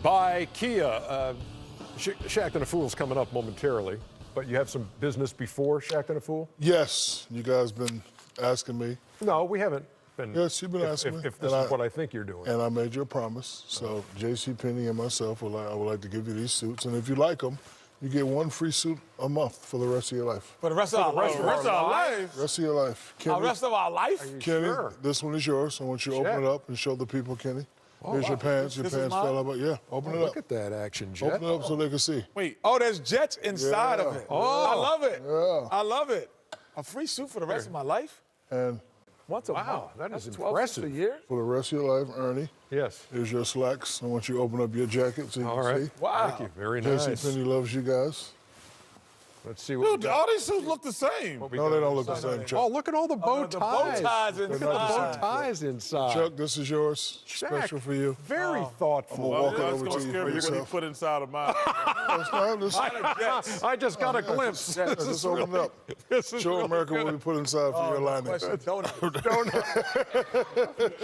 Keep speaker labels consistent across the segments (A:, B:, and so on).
A: by Kia. Shaqtin A Fool's coming up momentarily, but you have some business before Shaqtin A Fool?
B: Yes, you guys been asking me.
A: No, we haven't been.
B: Yes, you've been asking me.
A: If this is what I think you're doing.
B: And I made you a promise. So JCPenney and myself, I would like to give you these suits. And if you like them, you get one free suit a month for the rest of your life.
C: For the rest of our life?
B: Rest of your life.
C: The rest of our life?
B: Kenny,
A: sure?
B: this one is yours. I want you to open it up and show the people, Kenny. Here's your pants. Your pants fell out. Yeah, open it up.
A: Look at that action, Jet.
B: Open it up so they can see.
C: Wait, there's jets inside of it. I love it.
B: Yeah.
C: I love it. A free suit for the rest of my life?
B: And
C: Once a month.
A: Wow, that is
C: That's 12
A: impressive.
C: suits a year?
B: for the rest of your life, Ernie,
A: Yes.
B: here's your slacks. I want you to open up your jacket so you
A: All
B: can
A: right.
B: see.
C: Wow.
A: Thank you. Very nice.
B: JCPenney loves you guys.
A: Let's see what.
D: Dude, all these suits look the same.
B: No, they don't look the same, Chuck.
A: Oh, look at all the bow
C: The
A: ties.
C: bow ties
A: Look at the
C: inside.
A: bow ties inside.
B: Chuck, this is yours.
A: Shaq,
B: Special for you.
A: Very thoughtful.
B: Walk it
D: That's
B: over
D: gonna
B: to you
D: scare
B: for
D: me when you
B: yourself.
D: put inside of mine.
B: It's not, this-
A: I just got a glimpse.
B: Just open it up.
A: This is
B: Show
A: real
B: America
A: good.
B: what we put inside for your lining.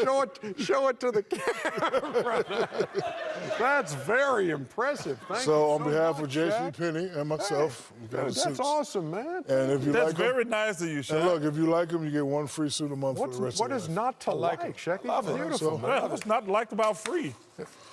C: Don't
A: Show it to the camera. That's very impressive. Thank
B: So
A: you
B: on behalf of
A: much, Shaq.
B: JCPenney and myself, we got the
A: That's
B: suits.
A: awesome, man.
B: And if you
D: That's
B: like them,
D: very nice of you,
B: and
D: Shaq.
B: look, if you like them, you get one free suit a month for the rest
A: What
B: of
A: is
B: your life.
A: not to like? Shaq,
C: love it.
A: beautiful,
B: So-
A: man.
D: Well, what's not liked about free?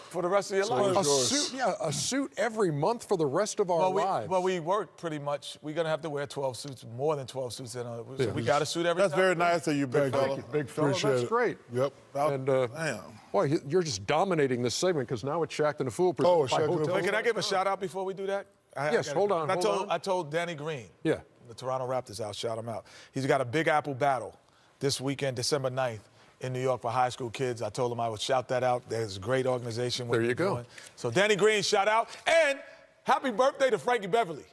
C: For the rest of your
B: So
C: life.
B: it's
A: A
B: yours.
A: suit, yeah, a suit every month for the rest of our lives.
C: Well, we work pretty much. We're going to have to wear 12 suits, more than 12 suits. So we got a suit every
D: That's
C: time.
D: very nice of you, big
B: Thank
D: fella.
B: you.
A: Big fella,
B: Appreciate
A: that's
B: it.
A: great.
B: Yep.
A: And
D: Damn.
A: boy, you're just dominating this segment because now it's Shaqtin A Fool.
B: Oh,
A: presented by
B: Shaqtin A
A: Hotels.
B: Fool.
C: Wait, can I give a shout out before we do that?
A: Yes, hold on,
C: I told Danny Green.
A: Yeah.
C: The Toronto Raptors, I'll shout him out. He's got a Big Apple battle this weekend, December 9th, in New York for high school kids. I told him I would shout that out. There's a great organization.
A: There you go.
C: Doing. So Danny Green, shout out. And happy birthday to Frankie Beverly.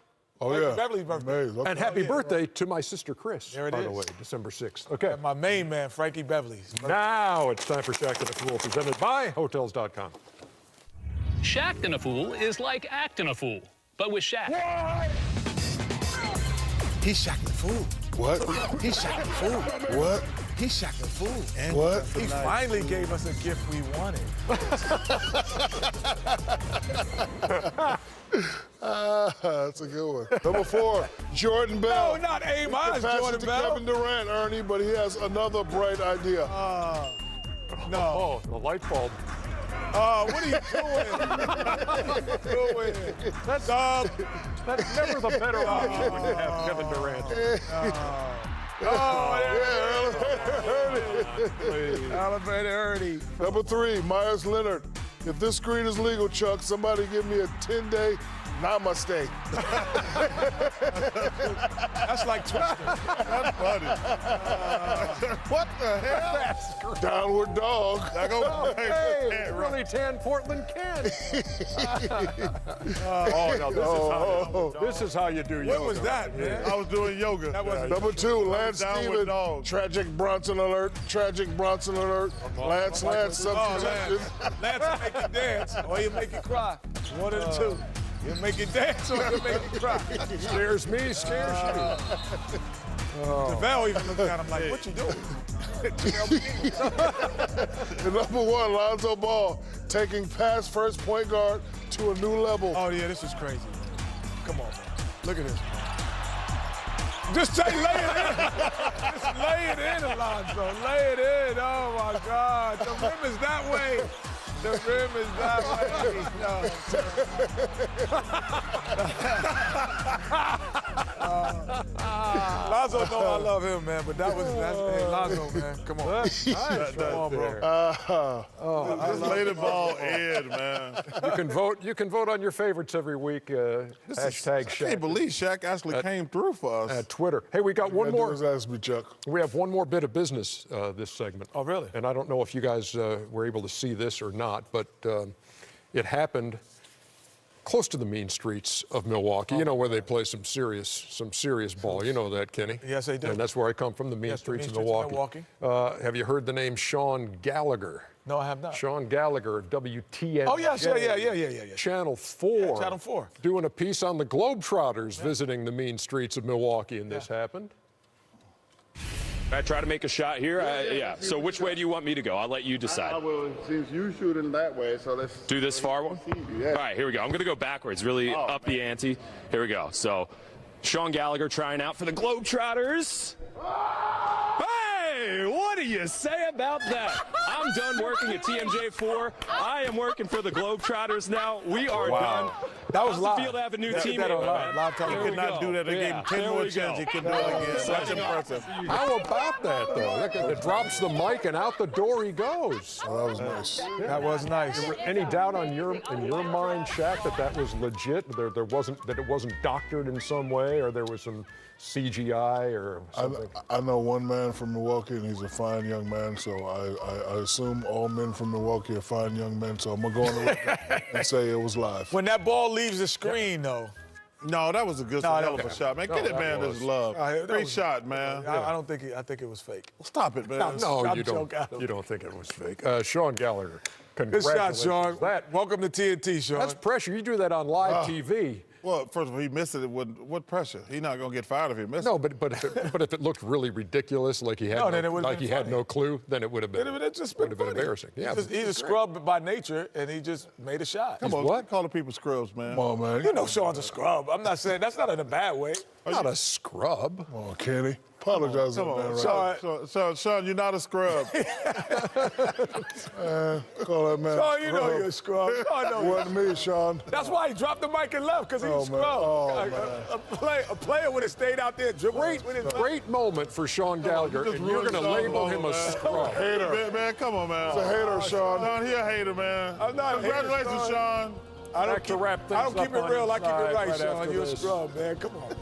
B: Oh,
C: Frankie
B: yeah.
C: Beverly's birthday.
B: Amazing.
A: And happy birthday to my sister Chris,
C: There it
A: by the
C: is.
A: way, December 6th. Okay.
C: And my main man, Frankie Beverly.
A: Now it's time for Shaqtin A Fool, presented by Hotels.com.
E: Shaqtin' a Fool is like acting a fool, but with Shaq.
C: He's Shaqtin' A Fool.
B: What?
C: He's Shaqtin' A Fool.
B: What?
C: He's Shaqtin' A Fool. And
B: What?
C: he finally gave us a gift we wanted.
B: That's a good one. Number 4, Jordan Bell.
C: No, not A. Mine's
B: Pass it
C: Jordan
B: to
C: Bell.
B: Kevin Durant, Ernie, but he has another bright idea.
C: No.
A: Oh, the light bulb.
C: What are you doing?
A: That's never the better option when you have Kevin Durant.
C: Elevator Ernie.
B: Number 3, Myers Leonard. If this screen is legal, Chuck, somebody give me a 10-day namaste.
C: That's like Twister.
D: That's funny.
B: What the hell?
A: That's great.
B: Downward dog.
A: Hey, really tan Portland Ken. Oh, no, this is how you do yoga.
C: What was that, man?
D: I was doing yoga.
C: That wasn't
B: Number 2, Lance
D: Downward
B: Stevens.
D: dog.
B: Tragic Bronson alert. Tragic Bronson alert. Lance substitution.
C: Lance will make you dance or he'll make you cry. One of the two. He'll make you dance or he'll make you cry.
A: Scares me, scares you.
C: DeVal even looked at him like, what you doing?
B: And number 1, Lonzo Ball, taking past first point guard to a new level.
C: Oh, yeah, this is crazy. Come on, man. Look at this, man. Just lay it in. Just lay it in, Alonzo. Lay it in. Oh, my God. The rim is that way. The rim is that way. Lonzo know I love him, man, but that was, hey, Lonzo, man, come on. Come on, bro.
D: Just lay the ball in, man.
A: You can vote on your favorites every week. Hashtag
D: I
A: Shaq.
D: can't believe Shaq actually came through for us.
A: At Twitter. Hey, we got one
B: That
A: more.
B: dude's asked me, Chuck.
A: We have one more bit of business this segment.
C: Oh, really?
A: And I don't know if you guys were able to see this or not, but it happened close to the mean streets of Milwaukee. You know where they play some serious ball. You know that, Kenny.
C: Yes, I do.
A: And that's where I come from, the mean
C: Yes, the
A: streets
C: mean
A: of
C: streets of
A: Milwaukee.
C: Milwaukee.
A: Have you heard the name Sean Gallagher?
C: No, I have not.
A: Sean Gallagher, WTN.
C: Oh, yes, yeah.
A: Channel 4.
C: Yeah, Channel 4.
A: Doing a piece on the Globetrotters visiting the mean streets of Milwaukee, and this happened.
F: I try to make a shot here. Yeah. So which way do you want me to go? I'll let you decide.
G: I will, since you shooting that way, so let's
F: Do this far one?
G: Yeah.
F: All right, here we go. I'm going to go backwards, really up the ante. Here we go. So Sean Gallagher trying out for the Globetrotters. Hey, what do you say about that? I'm done working at TMJ4. I am working for the Globetrotters now. We are done.
C: That was
F: How's
C: live.
F: it feel to have a new
C: That
F: teammate,
C: on
F: man?
C: live
D: He
C: television.
D: could not do that. They gave him 10 more chances. He could do it again. That's impressive.
A: How about that, though? That drops the mic and out the door he goes.
B: Oh, that was nice.
C: That was nice.
A: Any doubt in your mind, Shaq, that was legit? There wasn't that it wasn't doctored in some way, or there was some CGI or something?
B: I know one man from Milwaukee, and he's a fine young man, so I assume all men from Milwaukee are fine young men, so I'm going to go on the record and say it was live.
C: When that ball leaves the screen, though.
D: No, that was a good, hell of a shot, man. Get it, man, this love.
C: That
D: Great
C: was-
D: shot, man.
C: I don't think I think it was fake.
D: Stop it, man.
A: No,
C: Stop
A: you don't.
C: joke, Adam.
A: You don't think it was fake. Sean Gallagher,
C: Good
A: congratulations.
C: shot, Sean.
A: That,
C: Welcome to TNT, Sean.
A: that's pressure. You do that on live TV.
D: Well, first of all, he missed it. What pressure? He's not going to get fired if he missed
A: No,
D: it.
A: but if it looked really ridiculous, like he had
C: No, then it would've
A: like
C: been
A: he had
C: funny.
A: no clue, then it would have been.
C: It's just
A: would have been
C: funny.
A: embarrassing. Yeah,
C: He's a scrub by nature, and he just made a shot.
D: Come on,
A: what?
D: call the people scrubs, man.
B: Come on, man.
C: You know Sean's a scrub. I'm not saying that's not in a bad way.
A: Not a scrub.
B: Come on, Kenny. Apologize to
D: Come
B: the man,
D: on,
B: right?
D: Sean, you're not a scrub.
B: Call that man.
C: Sean, you know you're a scrub. Sean know you.
B: Wasn't me, Sean.
C: That's why he dropped the mic and left, because he's
B: Oh,
C: a
B: man.
C: scrub.
B: Oh,
C: A player would have stayed out there dribbling.
A: Great moment for Sean Gallagher, and you're going to label him a scrub.
D: Hater. Man, come on, man.
B: He's a hater, Sean.
D: Sean, he a hater, man.
C: I'm not a hater,
D: Congratulations,
C: Sean.
D: Sean.
C: I
A: Back to wrap things
C: I don't keep
A: up
C: it
A: on
C: real. I keep it
A: inside
C: right,
A: right
C: Sean.
A: after
C: You're a
A: this.
C: scrub, man. Come on.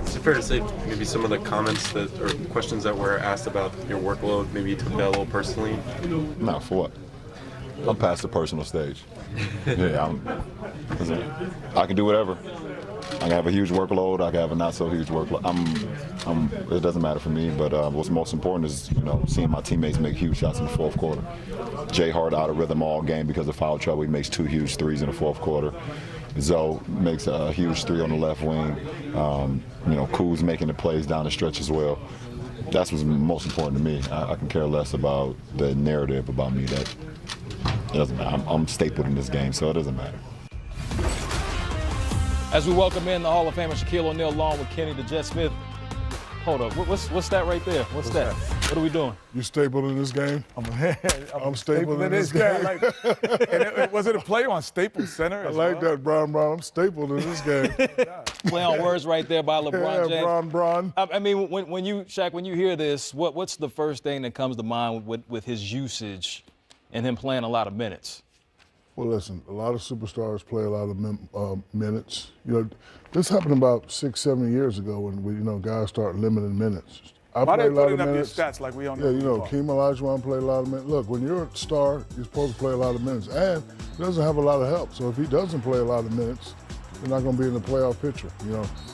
H: Is it fair to say maybe some of the comments that or questions that were asked about your workload, maybe you took that a little personally?
I: No, for what? I'm past the personal stage. Yeah, I can do whatever. I can have a huge workload. I can have a not so huge workload. It doesn't matter for me. But what's most important is seeing my teammates make huge shots in the fourth quarter. Jay Hart out of rhythm all game because of foul trouble. He makes 2 huge threes in the fourth quarter. Zoe makes a huge 3 on the left wing. Kuz making the plays down the stretch as well. That's what's most important to me. I can care less about the narrative about me. That it doesn't matter. I'm stapled in this game, so it doesn't matter.
J: As we welcome in the Hall of Famer Shaquille O'Neal along with Kenny the Jet Smith. Hold up, what's that right there? What's that? What are we doing?
B: You stapled in this game? I'm stapled in this
C: guy.
B: game.
C: Was it a play on Staples Center?
B: I like that, Brown. I'm stapled in this game.
J: Play on words right there by LeBron
B: Yeah,
J: James.
B: Bron.
J: I mean, when you, Shaq, when you hear this, what's the first thing that comes to mind with his usage and him playing a lot of minutes?
B: Well, listen, a lot of superstars play a lot of minutes. This happened about 6-7 years ago when guys start limiting minutes. I
C: Why
B: play
C: they
B: a lot
C: putting
B: of
C: up your
B: minutes.
C: stats like we don't know?
B: Yeah, Keem Olajuwon play a lot of minutes. Look, when you're a star, you're supposed to play a lot of minutes, and he doesn't have a lot of help. So if he doesn't play a lot of minutes, they're not going to be in the playoff picture.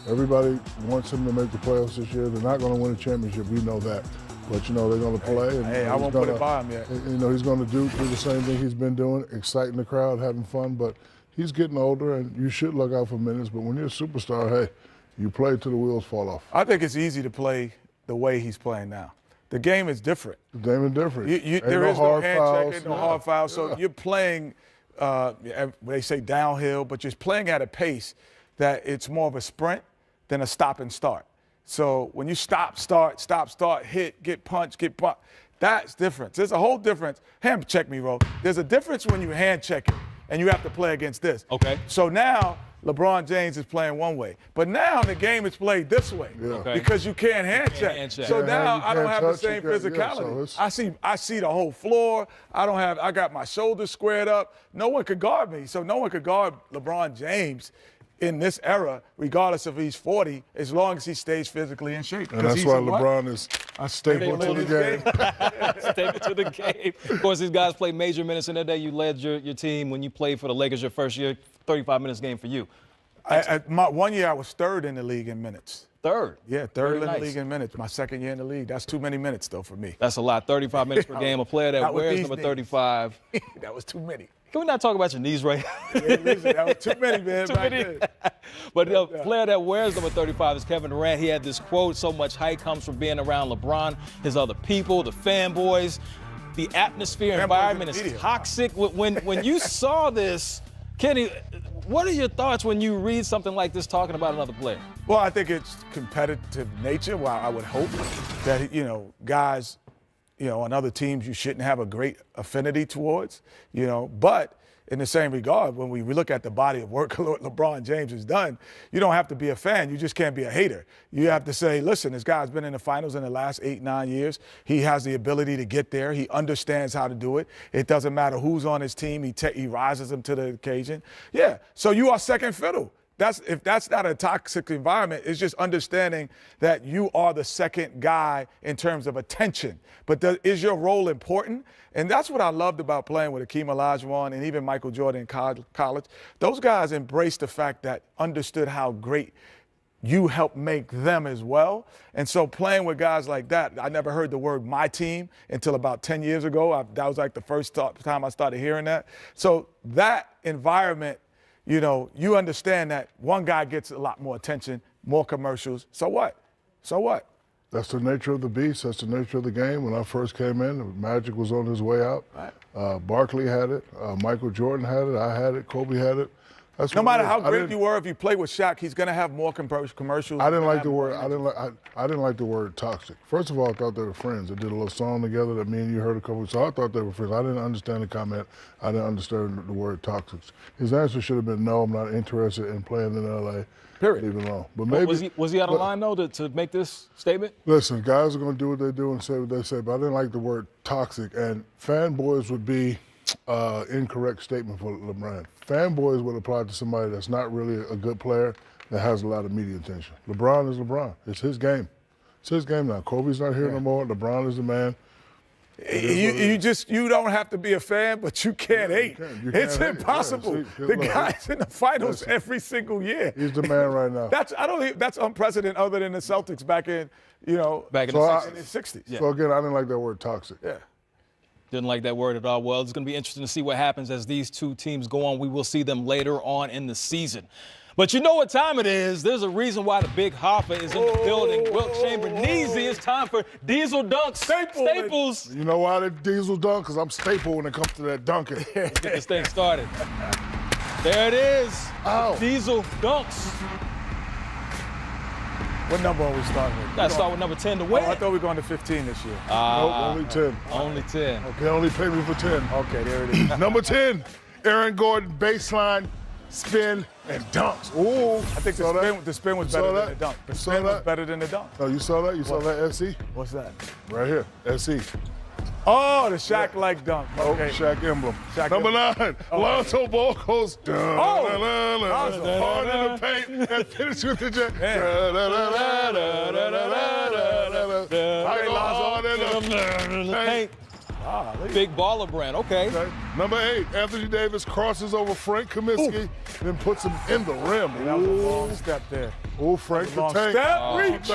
B: Everybody wants him to make the playoffs this year. They're not going to win a championship. We know that. But they're going to play. And,
C: Hey, I won't put it by him yet.
B: He's going to do the same thing he's been doing, exciting the crowd, having fun. But he's getting older, and you should look out for minutes. But when you're a superstar, hey, you play till the wheels fall off.
C: I think it's easy to play the way he's playing now. The game is different.
B: The game is different.
C: There is no hand
B: fouls.
C: checking, no hard fouls. So you're playing, they say downhill, but you're playing at a pace that it's more of a sprint than a stop and start. So when you stop, start, hit, get punched, get bumped, that's different. There's a whole difference. Hand check me, Ro. There's a difference when you hand check it and you have to play against this.
J: Okay.
C: So now LeBron James is playing one way. But now the game is played this way because you can't hand check.
J: hand check.
C: So
B: Yeah,
C: now
B: you
C: I don't
B: can't
C: have the
B: touch,
C: same
B: you can't- yeah,
C: physicality.
B: so
C: I see the whole floor. I got my shoulders squared up. No one could guard me. So no one could guard LeBron James in this era, regardless if he's 40, as long as he stays physically in shape.
B: And that's why LeBron is stapled to the game.
J: Statement to the game. Of course, these guys play major minutes in their day. You led your team when you played for the Lakers your first year, 35 minutes game for you.
C: My 1 year, I was third in the league in minutes.
J: Third.
C: Yeah, third
J: Very
C: in the
J: nice.
C: league in minutes. My second year in the league. That's too many minutes, though, for me.
J: That's a lot. 35 minutes per game. A player that
C: Not with
J: wears
C: these
J: number
C: knees.
J: 35.
C: That was too many.
J: Can we not talk about your knees right now?
C: Yeah, listen, that was too many, man.
J: Too
C: back
J: many.
C: then.
J: But the player that wears number 35 is Kevin Durant. He had this quote, so much hype comes from being around LeBron, his other people, the fanboys. The atmosphere, environment is toxic. When you saw this, Kenny, what are your thoughts when you read something like this talking about another player?
C: Well, I think it's competitive nature. Well, I would hope that, guys, on other teams you shouldn't have a great affinity towards, but in the same regard, when we look at the body of work LeBron James has done, you don't have to be a fan. You just can't be a hater. You have to say, listen, this guy's been in the finals in the last 8-9 years. He has the ability to get there. He understands how to do it. It doesn't matter who's on his team. He rises them to the occasion. Yeah, so you are second fiddle. If that's not a toxic environment, it's just understanding that you are the second guy in terms of attention. But is your role important? And that's what I loved about playing with Hakeem Olajuwon and even Michael Jordan in college. Those guys embraced the fact that understood how great you helped make them as well. And so playing with guys like that, I never heard the word my team until about 10 years ago. That was like the first time I started hearing that. So that environment, you understand that one guy gets a lot more attention, more commercials. So what? So what?
B: That's the nature of the beast. That's the nature of the game. When I first came in, Magic was on his way out.
C: Right.
B: Barkley had it. Michael Jordan had it. I had it. Kobe had it. That's
C: no matter how great you were, if you play with Shaq, he's going to have more commercials.
B: I didn't like the word. I didn't like the word toxic. First of all, I thought they were friends. They did a little song together that me and you heard a couple. So I thought they were friends. I didn't understand the comment. I didn't understand the word toxic. His answer should have been no. I'm not interested in playing in LA.
C: Period.
B: Leave it alone. But maybe
J: was he out of line though to make this statement?
B: Listen, guys are going to do what they do and say what they say. But I didn't like the word toxic. And fanboys would be incorrect statement for LeBron. Fanboys would apply to somebody that's not really a good player that has a lot of media attention. LeBron is LeBron. It's his game. It's his game now. Kobe's not here no more. LeBron is the man.
C: You don't have to be a fan, but you can't hate. It's impossible.
B: Yeah,
C: the guy's in the finals every single year.
B: He's the man right now.
C: That's unprecedented other than the Celtics back in the 60s.
B: Yeah. So again, I didn't like that word toxic.
C: Yeah.
J: Didn't like that word at all. Well, it's going to be interesting to see what happens as these two teams go on. We will see them later on in the season. But you know what time it is. There's a reason why the Big Hoffa is in the building. Wilt Chamberlain, Neasy, it's time for Diesel Dunks. Staples.
B: You know why they Diesel dunk? Because I'm staple when it comes to that dunking.
J: Let's get this thing started. There it is.
B: Ow.
J: Diesel Dunks.
C: What number are we starting with?
J: Got to start with number 10 to win.
C: I thought we were going to 15 this year.
B: Nope, only 10.
J: Only 10.
B: They only pay me for 10.
C: Okay, there it is.
B: Number 10, Aaron Gordon, baseline, spin, and dunks. Ooh.
C: I think the spin was better than the dunk. The spin was better than the dunk.
B: Oh, you saw that? You saw that, SC?
C: What's that?
B: Right here, SC.
C: Oh, the Shaq-like dunk. Okay.
B: Oh, Shaq emblem.
C: Shaq
B: Number 9, Lonzo Ball goes down.
C: Lonzo.
B: Hard in the paint and finish with the jet. Hard in the paint.
J: Big baller brand. Okay.
B: Number 8, Anthony Davis crosses over Frank Kaminsky, then puts him in the rim.
C: That was a long step there.
B: Ooh, Frank the Tank.
C: Step, reach.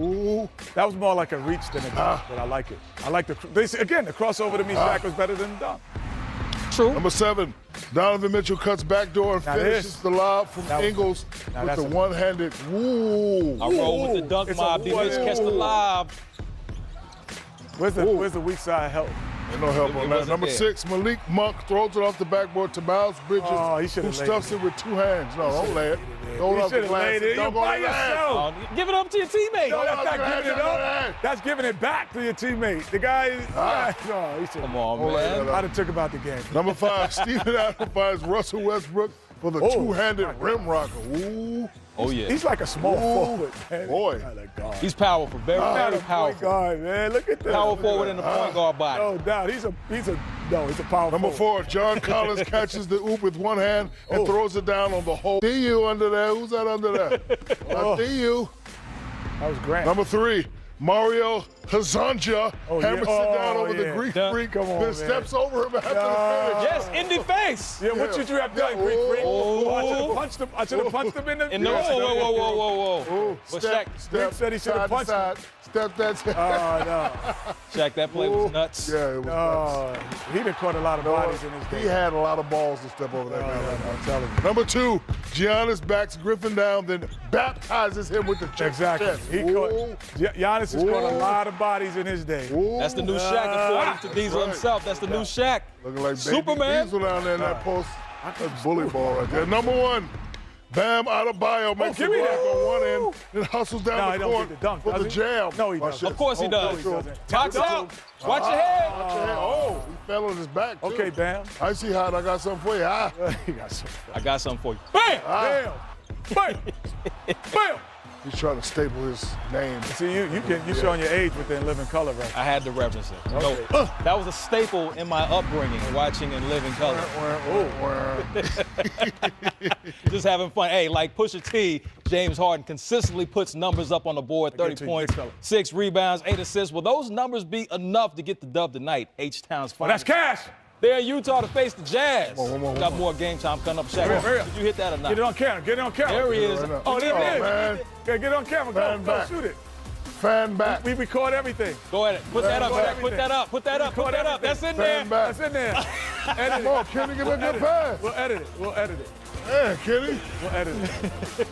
B: Ooh.
C: That was more like a reach than a dunk, but I like it. I like the crossover to me, Shaq was better than the dunk.
J: True.
B: Number 7, Donovan Mitchell cuts backdoor and finishes the lob from Ingles with the one-handed. Ooh.
J: I roll with the dunk mob. D. Mitch catch the lob.
C: Where's the weak side help?
B: Ain't no help on that. Number 6, Malik Monk throws it off the backboard to Miles Bridges, who stuffs it with 2 hands. No, don't lay it. Throw it off the glass.
C: You're by yourself.
J: Give it up to your teammate.
C: No, that's not giving it up. That's giving it back to your teammate. The guy, he should.
J: Come on, man.
C: I'd have took him out the game.
B: Number 5, Steven Adams finds Russell Westbrook for the two-handed rim rocker. Ooh.
J: Oh, yeah.
C: He's like a small forward, man.
B: Boy.
J: He's powerful, very powerful.
C: Guard, man. Look at that.
J: Power forward in the point guard body.
C: No doubt. He's a power
B: Number
C: forward.
B: 4, John Collins catches the oop with one hand and throws it down on the hole. See you under there. Who's that under there? I see you.
C: That was great.
B: Number 3, Mario Hazanja, hammer sit down over the Greek freak,
C: Come on,
B: then
C: man.
B: steps over him after the finish.
J: Yes, in the face.
C: Yeah, what should you have done, Greek freak? Oh, I should have punched him in the.
J: Whoa. But
B: Step,
J: Shaq,
B: step,
C: said he should have
B: side to
C: punched him.
B: side, step that.
J: Shaq, that play was nuts.
B: Yeah, it was nuts.
C: He done caught a lot of bodies in his
B: He
C: day.
B: had a lot of balls to step over that man.
C: I'm telling you.
B: Number 2, Giannis backs Griffin down, then baptizes him with the chest.
C: Exactly.
B: Chest.
C: He caught. Giannis has caught a
B: Ooh.
C: lot of bodies in his day.
B: Ooh.
J: That's the new Shaq, according to Diesel
B: right.
J: himself. That's the new Shaq.
B: Looking like
J: Superman.
B: Diesel down there in that post. That's bully ball right there. Number 1, Bam Adebayo makes a
C: give me
B: block
C: that.
B: on one end, then hustles
C: No,
B: down
C: he
B: the
C: don't
B: court
C: get the dunk,
B: for the
C: does he?
B: jam.
C: No, he
B: Watch
C: doesn't.
B: this.
J: Of course he does.
C: no, he doesn't.
J: Box out. Watch your head.
B: Watch your head. Oh, he fell on his back, too.
C: Okay, Bam.
B: I see how I got something for you.
C: He got some.
J: I got something for you. Bam!
C: Bam. Bam. Bam.
B: He's trying to staple his name.
C: See, you showing your age within living color, right?
J: I had to reference it. You know,
C: Okay.
J: that was a staple in my upbringing, watching in living color. Just having fun. Hey, like Pusha T, James Harden consistently puts numbers up on the board, 30
C: to you,
J: points,
C: big fella.
J: 6 rebounds, 8 assists. Will those numbers be enough to get the dub tonight? H-Town's
C: Oh, that's
J: finals.
C: cash.
J: They're in Utah to face the Jazz.
B: Come on.
J: Got more game time coming up. Shaq,
C: Hurry up.
J: did you hit that or not?
C: Get it on camera. Get it on camera.
J: There he is.
B: Right now.
C: Oh, there it is.
B: man.
C: Yeah, get it on camera.
B: Fan
C: Go
B: back.
C: shoot it.
B: Fan back.
C: We record everything.
J: Go ahead. Put that up,
C: Record
J: Shaq. Put that up. Put that up. Put
C: Record
J: that up. That's in
B: Fan
J: there.
B: back.
C: That's in there. Edit
B: Come on,
C: it.
B: Kenny, give me a good pass.
C: We'll edit it. We'll edit it.
B: Yeah, Kenny.
C: We'll edit it.